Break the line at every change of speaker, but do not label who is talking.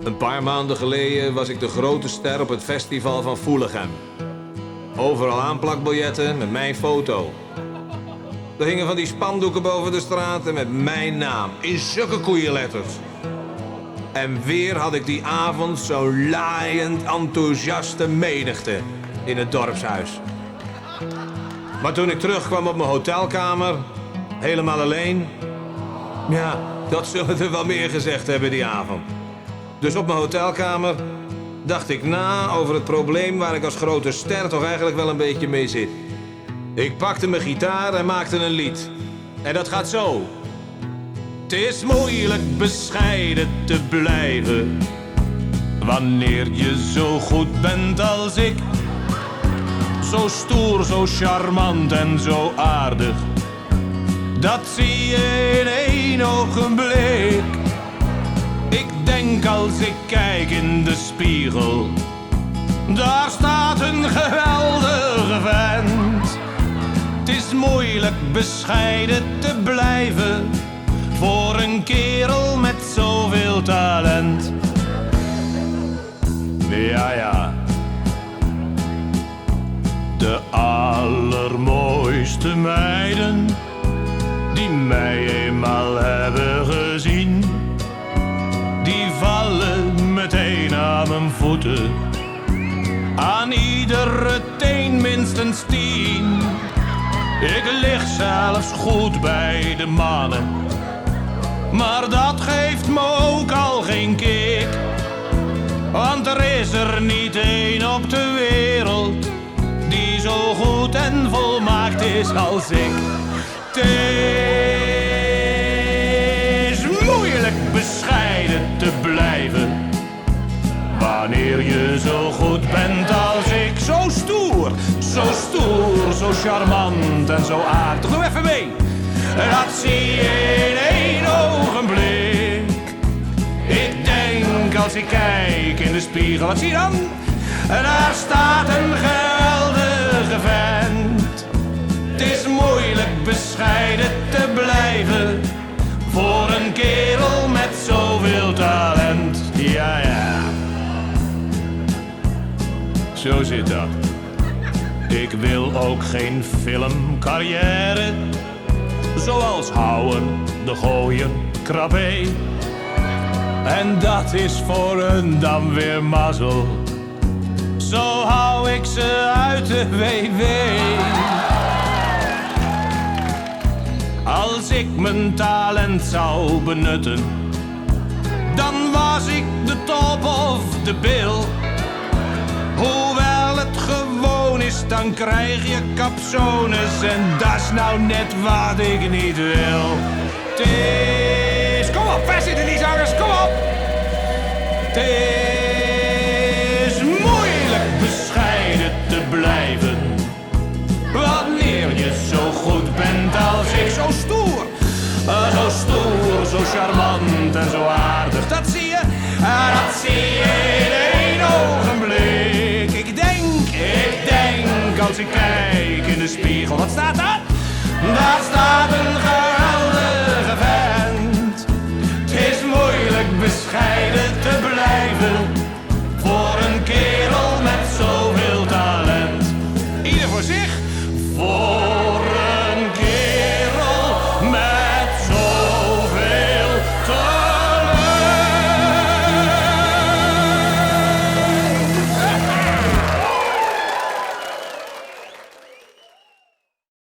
Een paar maanden geleden was ik de grote ster op het festival van Voelichem. Overal aanplakbiljetten met mijn foto. Er hingen van die spandoeken boven de straten met mijn naam, in zulke koeienletters. En weer had ik die avond zo'n laaiend enthousiaste menigte in het dorpshuis. Maar toen ik terugkwam op mijn hotelkamer, helemaal alleen... Ja, dat zullen er wel meer gezegd hebben die avond. Dus op mijn hotelkamer dacht ik na over het probleem waar ik als grote ster toch eigenlijk wel een beetje mee zit. Ik pakte mijn gitaar en maakte een lied. En dat gaat zo. Het is moeilijk bescheiden te blijven wanneer je zo goed bent als ik. Zo stoer, zo charmant en zo aardig. Dat zie je in één ogenblik. Ik denk als ik kijk in de spiegel, daar staat een geweldige vent. Het is moeilijk bescheiden te blijven voor een kerel met zoveel talent. Ja, ja. De allermooiste meiden die mij eenmaal hebben gezien, die vallen meteen aan mijn voeten. Aan iedere teen minstens 10. Ik lig zelfs goed bij de mannen, maar dat geeft me ook al geen kick. Want er is er niet één op de wereld die zo goed en volmaakt is als ik. Het is moeilijk bescheiden te blijven wanneer je zo goed bent als ik. Zo stoer, zo charmant en zo aardig. Doe even mee. Dat zie je in één ogenblik. Ik denk als ik kijk in de spiegel, wat zie je dan? Daar staat een geweldige vent. Het is moeilijk bescheiden te blijven voor een kerel met zoveel talent. Ja, ja. Zo zit dat. Ik wil ook geen filmcarrière, zoals Houwen, De Gooien, Krabbe. En dat is voor hun dan weer mazzel. Zo hou ik ze uit de WW. Als ik mijn talent zou benutten, dan was ik de top of de bill. Hoewel het gewoon is, dan krijg je capsones en dat is nou net wat ik niet wil. Het is... Kom op, vers zitten die zangers, kom op! Het is moeilijk bescheiden te blijven wanneer je zo goed bent als ik. Zo stoer, zo charmant en zo aardig. Dat zie je in één ogenblik. Ik denk als ik kijk in de spiegel. Wat staat daar? Daar staat een